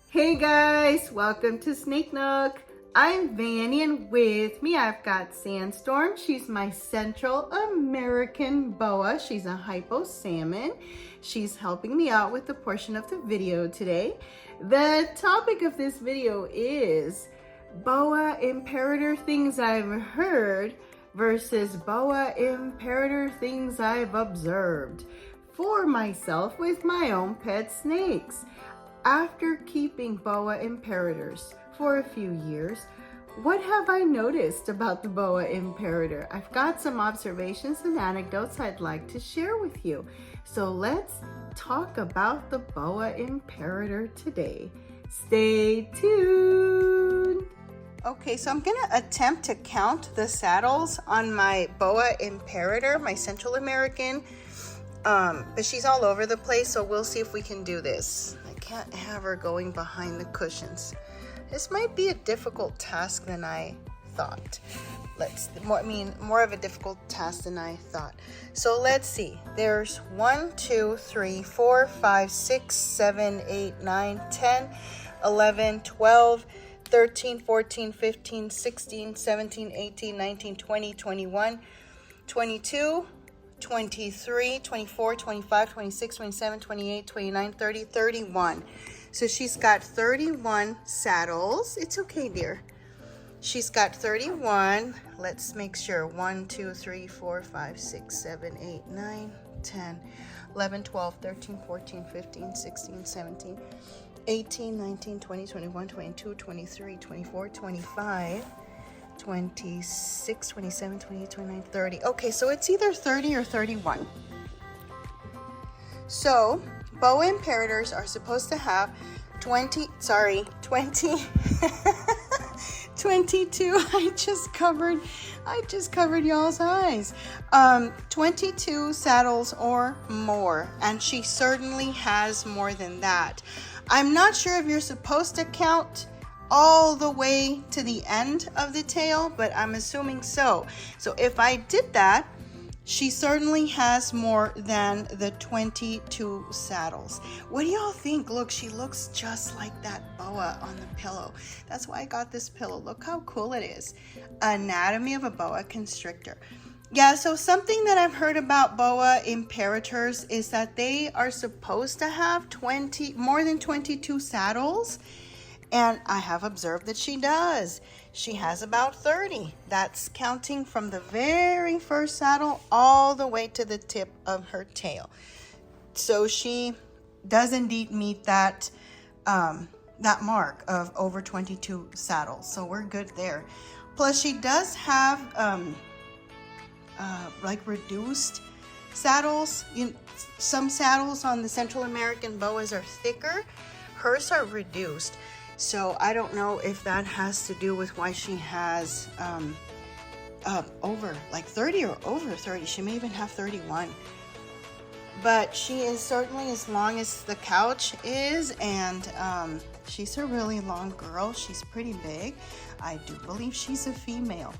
Hey guys, welcome to Snake Nook. I'm Vanny and with me I've got Sandstorm. She's my Central American boa. She's a hypo salmon. She's helping me out with the portion of the video today. The topic of this video is Boa Imperator things I've heard versus Boa Imperator things I've observed for myself with my own pet snakes. After keeping Boa Imperators for a few years, what have I noticed about the Boa Imperator? I've got some observations and anecdotes I'd like to share with you. So let's talk about the Boa Imperator today. Stay tuned. Okay, so I'm gonna attempt to count the saddles on my Boa Imperator, my Central American, but she's all over the place, so we'll see if we can do this. Can't have her going behind the cushions. This might be a difficult task than I thought. More of a difficult task than I thought. So let's see. There's 1, 2, 3, 4, 5, 6, 7, 8, 9, 10, 11, 12, 13, 14, 15, 16, 17, 18, 19, 20, 21, 22, 23, 24, 25, 26, 27, 28, 29, 30, 31. So she's got 31 saddles. It's okay, dear. She's got 31. Let's make sure. 1, 2, 3, 4, 5, 6, 7, 8, 9, 10, 11, 12, 13, 14, 15, 16, 17, 18, 19, 20, 21, 22, 23, 24, 25. 26, 27, 28, 29, 30. Okay, so it's either 30 or 31. So, Boa Imperators are supposed to have 22. I just covered y'all's eyes. 22 saddles or more, and she certainly has more than that. I'm not sure if you're supposed to count all the way to the end of the tail, but I'm assuming so. So if I did that, she certainly has more than the 22 saddles. What do y'all think? Look, she looks just like that boa on the pillow. That's why I got this pillow. Look how cool it is. Anatomy of a boa constrictor. Yeah, so something that I've heard about Boa Imperators is that they are supposed to have more than 22 saddles. And I have observed that she does. She has about 30. That's counting from the very first saddle all the way to the tip of her tail. So she does indeed meet that mark of over 22 saddles. So we're good there. Plus she does have like reduced saddles. Some saddles on the Central American boas are thicker. Hers are reduced. So I don't know if that has to do with why she has over like 30 or over 30. She may even have 31. But she is certainly as long as the couch is, and she's a really long girl. She's pretty big. I do believe she's a female.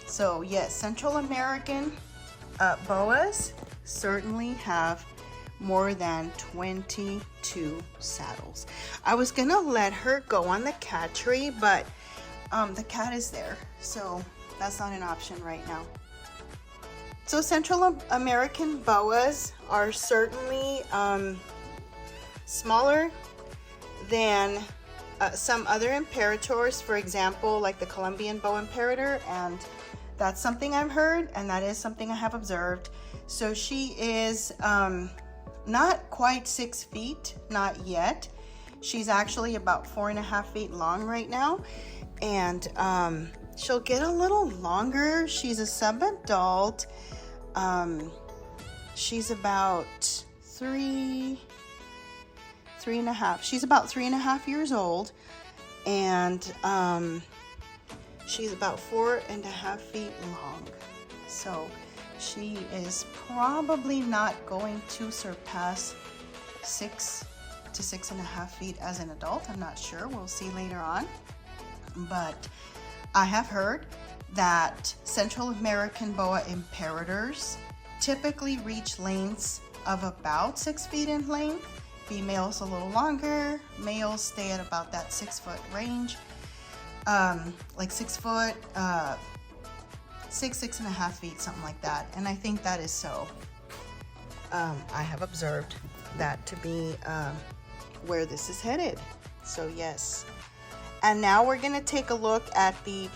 So yes, Central American boas certainly have more than 22 saddles. I was gonna let her go on the cat tree, but the cat is there, so that's not an option right now. So Central American boas are certainly smaller than some other imperators, for example, like the Colombian Boa Imperator, and that's something I've heard, and that is something I have observed. So she is not quite 6 feet, not yet. She's actually about 4.5 feet long right now, and she'll get a little longer. She's a sub-adult. She's about 3.5. She's about 3.5 years old, and she's about 4.5 feet long. So she is probably not going to surpass 6 to 6.5 feet as an adult. I'm not sure. We'll see later on. But I have heard that Central American Boa Imperators typically reach lengths of about 6 feet in length, Females a little longer. Males stay at about that 6 foot range. Like 6 foot, 6.5 feet, something like that. And I think that is so. I have observed that to be where this is headed. So yes. And now we're gonna take a look at the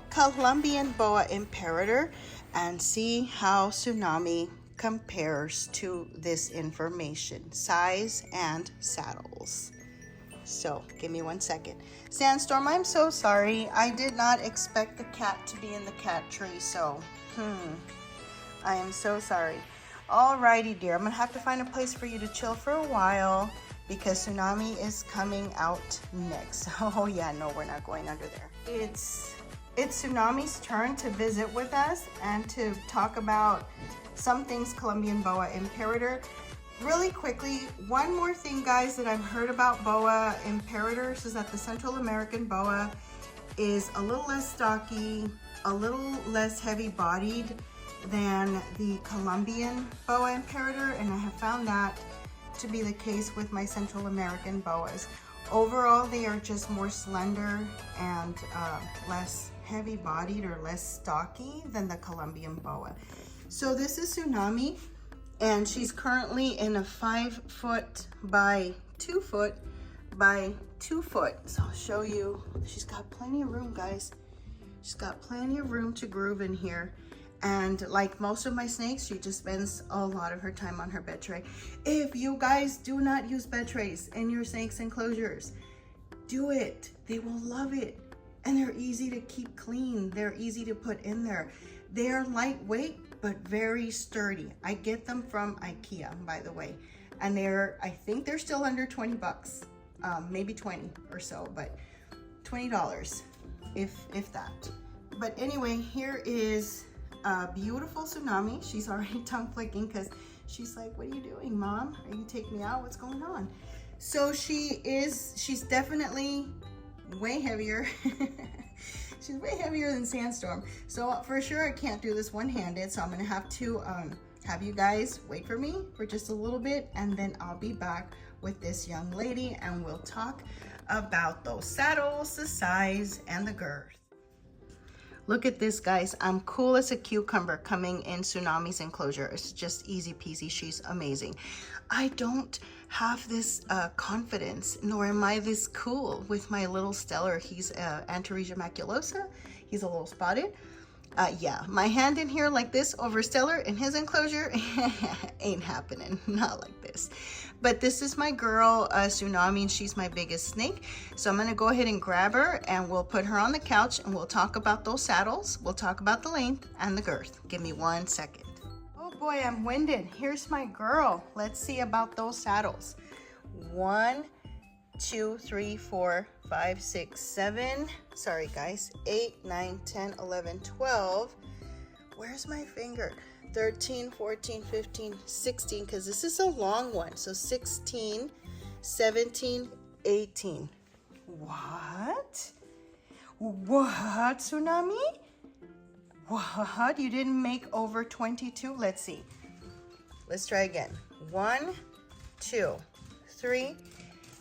Colombian Boa Imperator and see how Tsunami compares to this information, size and saddles. So give me 1 second. Sandstorm, I'm so sorry. I did not expect the cat to be in the cat tree, so I am so sorry. Alrighty, dear, I'm gonna have to find a place for you to chill for a while because Tsunami is coming out next. Oh yeah, no, we're not going under there. It's Tsunami's turn to visit with us and to talk about some things Colombian Boa Imperator. Really quickly, one more thing, guys, that I've heard about Boa Imperators is that the Central American Boa is a little less stocky, a little less heavy-bodied than the Colombian Boa Imperator, and I have found that to be the case with my Central American Boas. Overall, they are just more slender and less heavy-bodied or less stocky than the Colombian Boa. So this is Tsunami, and she's currently in a 5 foot by 2 foot by 2 foot. So I'll show you. She's got plenty of room, guys. She's got plenty of room to groove in here. And like most of my snakes, she just spends a lot of her time on her bed tray. If you guys do not use bed trays in your snake's enclosures, do it. They will love it. And they're easy to keep clean. They're easy to put in there. They're lightweight, but very sturdy. I get them from IKEA, by the way. And I think they're still under 20 bucks, maybe 20 or so, but $20, if that. But anyway, here is a beautiful Tsunami. She's already tongue flicking because she's like, what are you doing, Mom? Are you taking me out? What's going on? So she's definitely way heavier. She's way heavier than Sandstorm. So for sure I can't do this one-handed, so I'm gonna have to have you guys wait for me for just a little bit, and then I'll be back with this young lady and we'll talk about those saddles, the size, and the girth. Look at this, guys. I'm cool as a cucumber coming in Tsunami's enclosure. It's just easy peasy. She's amazing. I don't have this confidence, nor am I this cool with my little Stellar. He's Antaresia maculosa. He's a little spotted. Yeah, my hand in here like this over Stellar in his enclosure ain't happening. Not like this. But this is my girl, Tsunami, and she's my biggest snake. So I'm gonna go ahead and grab her and we'll put her on the couch and we'll talk about those saddles. We'll talk about the length and the girth. Give me 1 second. Oh boy, I'm winded. Here's my girl. Let's see about those saddles. 1, 2, 3, 4, 5, 6, 7. Sorry guys. 8, 9, 10, 11, 12. Where's my finger? 13, 14, 15, 16, because this is a long one. So 16, 17, 18. What? What, Tsunami? What? You didn't make over 22? Let's see. Let's try again. 1, 2, 3,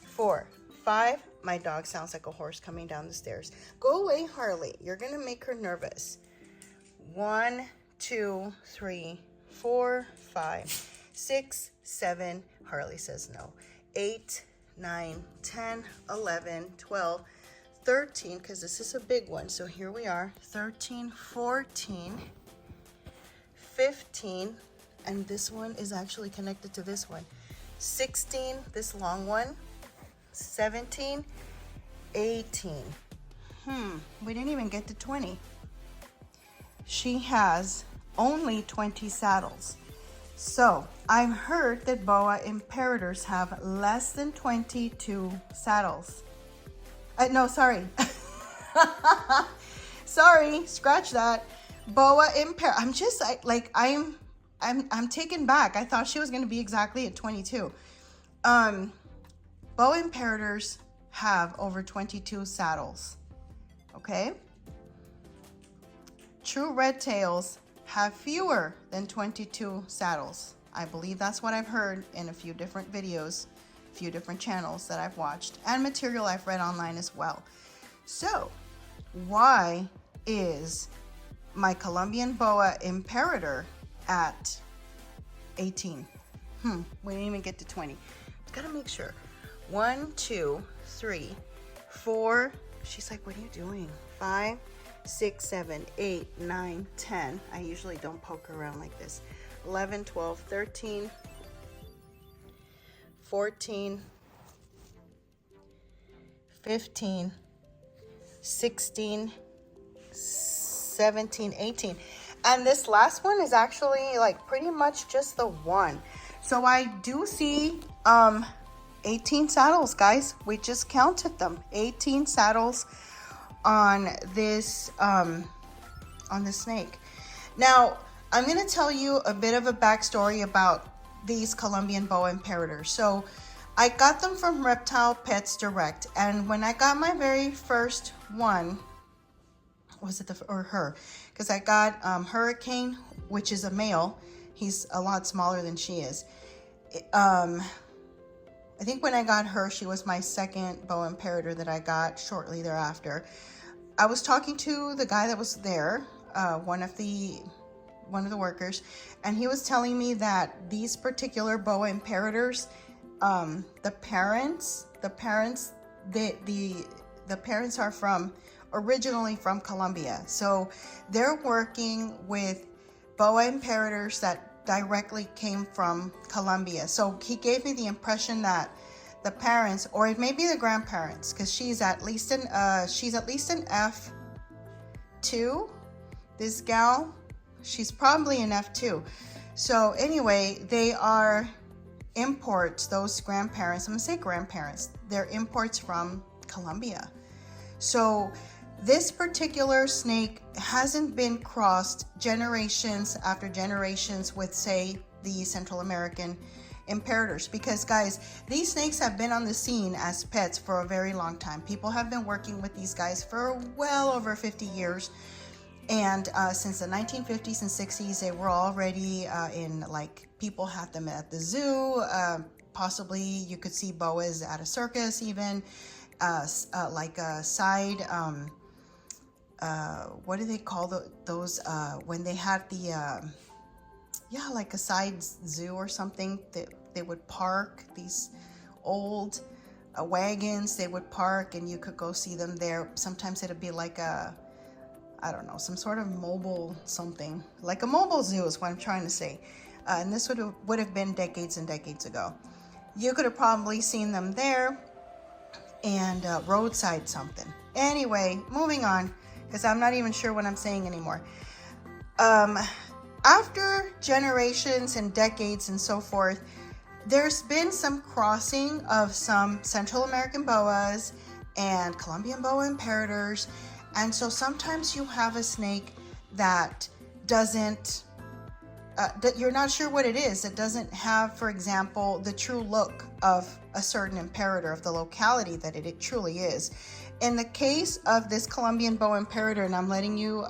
4, 5. My dog sounds like a horse coming down the stairs. Go away, Harley. You're going to make her nervous. 1, 2, 3, 4, 5, 6, 7. Harley says no. 8, 9, 10, 11, 12, 13, because this is a big one. So here we are. 13, 14, 15, and this one is actually connected to this one. 16, this long one. 17, 18. We didn't even get to 20. She has only 20 saddles. So I've heard that Boa Imperators have less than 22 saddles. No, sorry. Sorry, scratch that. Boa Imperator. I'm just like I'm taken back. I thought she was going to be exactly at 22. Boa Imperators have over 22 saddles. Okay? True red tails have fewer than 22 saddles. I believe that's what I've heard in a few different videos. few different channels that I've watched and material I've read online as well. So why is my Colombian Boa Imperator at 18? We didn't even get to 20. Gotta make sure. 1, 2, 3, 4. She's like, what are you doing? 5, 6, 7, 8, 9, 10. I usually don't poke around like this. 11, 12, 13, 14, 15, 16, 17, 18. And this last one is actually like pretty much just the one. So I do see 18 saddles, guys. We just counted them. 18 saddles on this snake. Now, I'm going to tell you a bit of a backstory about these Colombian Boa Imperators. So I got them from Reptile Pets Direct, and when I got my very first one, was it her? Because I got Hurricane, which is a male. He's a lot smaller than she is. I think when I got her, she was my second Boa Imperator that I got shortly thereafter. I was talking to the guy that was there, one of the workers, and he was telling me that these particular Boa Imperators, the parents are originally from Colombia. So they're working with Boa Imperators that directly came from Colombia. So he gave me the impression that the parents, or it may be the grandparents, because she's at least an F2. This gal, she's probably an F2. So anyway, they are imports, those grandparents. I'm gonna say grandparents. They're imports from Colombia. So this particular snake hasn't been crossed generations after generations with, say, the Central American Imperators, because guys, these snakes have been on the scene as pets for a very long time. People have been working with these guys for well over 50 years. And since the 1950s and 60s, they were already people had them at the zoo. Possibly you could see boas at a circus even. Like a side, what do they call those, when they had the, like a side zoo or something, that they would park these old wagons, they would park and you could go see them there. Sometimes it'd be like I don't know, some sort of mobile something, like a mobile zoo is what I'm trying to say. And this would have been decades and decades ago. You could have probably seen them there, and roadside something. Anyway, moving on, because I'm not even sure what I'm saying anymore. After generations and decades and so forth, there's been some crossing of some Central American boas and Colombian Boa Imperators. And so sometimes you have a snake that doesn't, that you're not sure what it is. It doesn't have, for example, the true look of a certain imperator, of the locality that it truly is. In the case of this Colombian Boa Imperator, and I'm letting you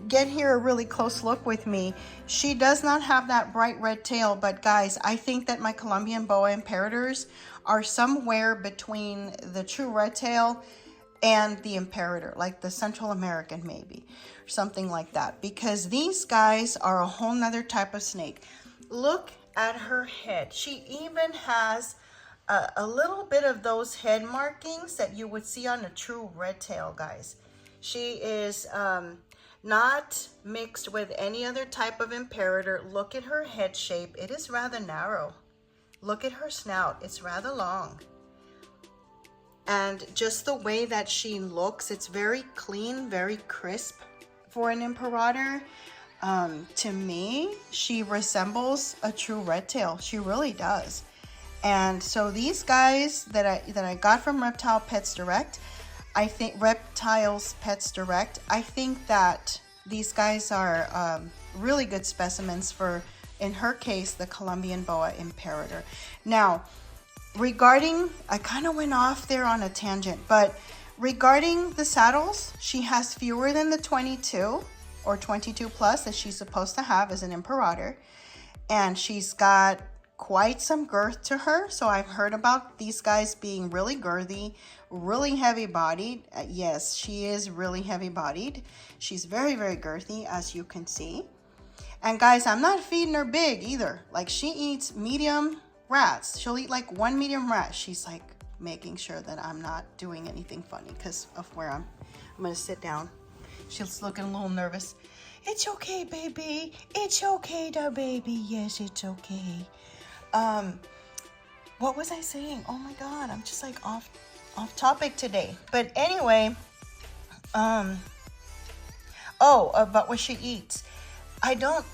get here a really close look with me, she does not have that bright red tail. But guys, I think that my Colombian Boa Imperators are somewhere between the true red tail and the Imperator, like the Central American maybe, or something like that, because these guys are a whole nother type of snake. Look at her head. She even has a little bit of those head markings that you would see on a true red tail, guys. She is not mixed with any other type of Imperator. Look at her head shape. It is rather narrow. Look at her snout. It's rather long. And just the way that she looks, it's very clean, very crisp for an Imperator. To me, she resembles a true red tail. She really does. And so these guys that I got from Reptile Pets Direct, I think Reptiles Pets Direct, I think that these guys are really good specimens for, in her case, the Colombian Boa Imperator. Now, regarding, I kind of went off there on a tangent, but regarding the saddles, she has fewer than the 22 or 22 plus that she's supposed to have as an Imperator. And she's got quite some girth to her. So I've heard about these guys being really girthy, really heavy bodied. Yes, she is really heavy bodied. She's very, very girthy, as you can see. And guys, I'm not feeding her big either. Like, she eats medium rats. She'll eat like one medium rat. She's like making sure that I'm not doing anything funny because of where I'm gonna sit down. She's looking a little nervous. It's okay, baby. It's okay, da baby. Yes, it's okay. What was I saying? Oh my God, I'm just like off topic today. But anyway, about what she eats. I don't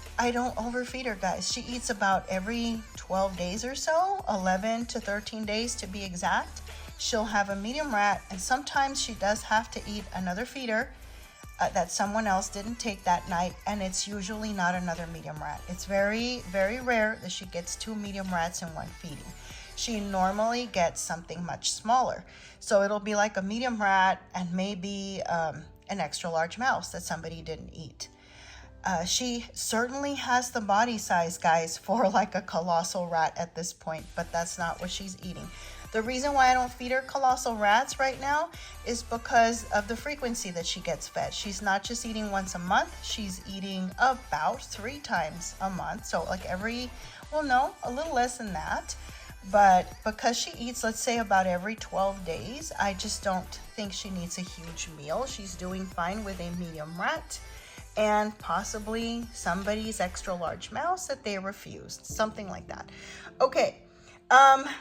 overfeed her, guys. She eats about every 12 days or so, 11 to 13 days to be exact. She'll have a medium rat, and sometimes she does have to eat another feeder that someone else didn't take that night, and it's usually not another medium rat. It's very, very rare that she gets 2 medium rats in one feeding. She normally gets something much smaller. So it'll be like a medium rat and maybe an extra large mouse that somebody didn't eat. She certainly has the body size, guys, for like a colossal rat at this point, but that's not what she's eating. The reason why I don't feed her colossal rats right now is because of the frequency that she gets fed. She's not just eating once a month, she's eating about 3 times a month. So like a little less than that. But because she eats, let's say, about every 12 days, I just don't think she needs a huge meal. She's doing fine with a medium rat and possibly somebody's extra large mouse that they refused, something like that. Okay.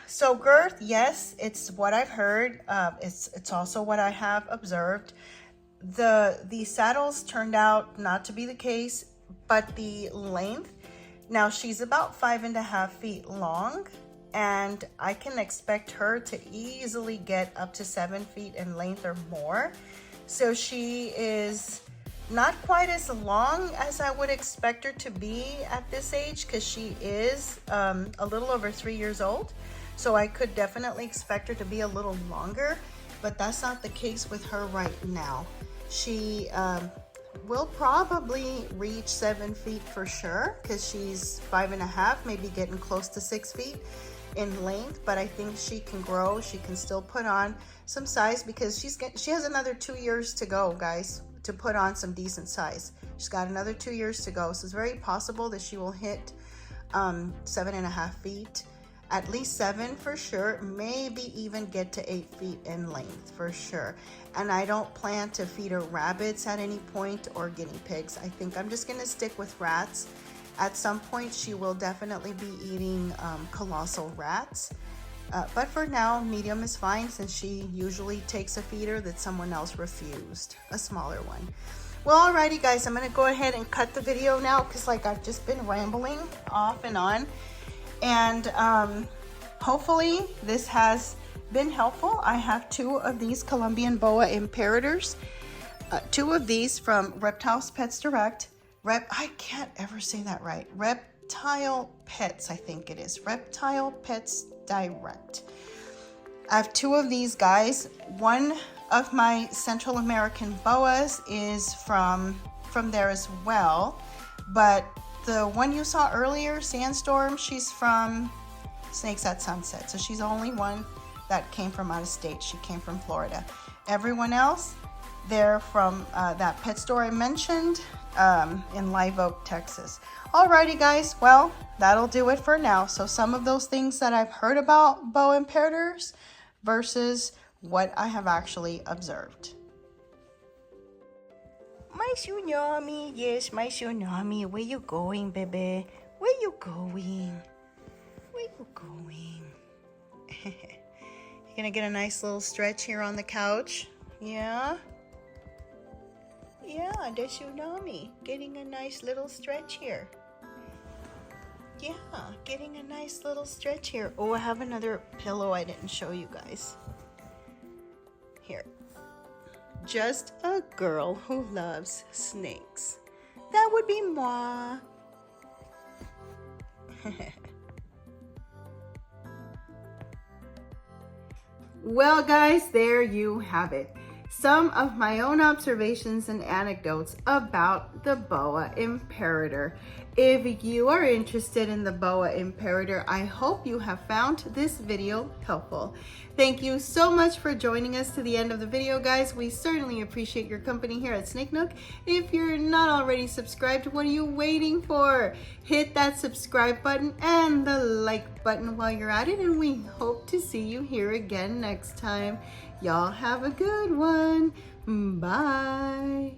So girth, yes, it's what I've heard. It's also what I have observed. The saddles turned out not to be the case, but the length. Now she's about 5.5 feet long, and I can expect her to easily get up to 7 feet in length or more. So she is not quite as long as I would expect her to be at this age, because she is a little over 3 years old. So I could definitely expect her to be a little longer, but that's not the case with her right now. She will probably reach 7 feet for sure, because she's 5.5, maybe getting close to 6 feet in length, but I think she can grow. She can still put on some size, because she has another 2 years to go, guys, to put on some decent size. She's got another 2 years to go, so it's very possible that she will hit 7.5 feet, at least 7 for sure, maybe even get to 8 feet in length for sure. And I don't plan to feed her rabbits at any point or guinea pigs. I think I'm just gonna stick with rats. At some point she will definitely be eating colossal rats. But for now, medium is fine, since she usually takes a feeder that someone else refused, a smaller one. Well, alrighty guys, I'm gonna go ahead and cut the video now, because like I've just been rambling off and on. And hopefully this has been helpful. I have 2 of these Colombian Boa Imperators, 2 of these from Reptiles Pets Direct. I can't ever say that right. Reptile Pets, I think it is. Reptile Pets Direct. I have 2 of these guys. One of my Central American boas is from there as well, but the one you saw earlier, Sandstorm, she's from Snakes at Sunset, so she's the only one that came from out of state. She came from Florida. Everyone else, they're from that pet store I mentioned in Live Oak, Texas. Alrighty guys, well, that'll do it for now. So some of those things that I've heard about Boa Imperators versus what I have actually observed. My tsunami, yes, my tsunami. Where you going, baby? Where you going? Where you going? You're gonna get a nice little stretch here on the couch. Yeah? Yeah, the tsunami. Getting a nice little stretch here. Yeah, getting a nice little stretch here. Oh, I have another pillow I didn't show you guys. Here. Just a girl who loves snakes. That would be moi. Well, guys, there you have it. Some of my own observations and anecdotes about the Boa Imperator. If you are interested in the Boa Imperator, I hope you have found this video helpful. Thank you so much for joining us to the end of the video, guys. We certainly appreciate your company here at Snake Nook. If you're not already subscribed, what are you waiting for? Hit that subscribe button and the like button while you're at it, and we hope to see you here again next time. Y'all have a good one. Bye.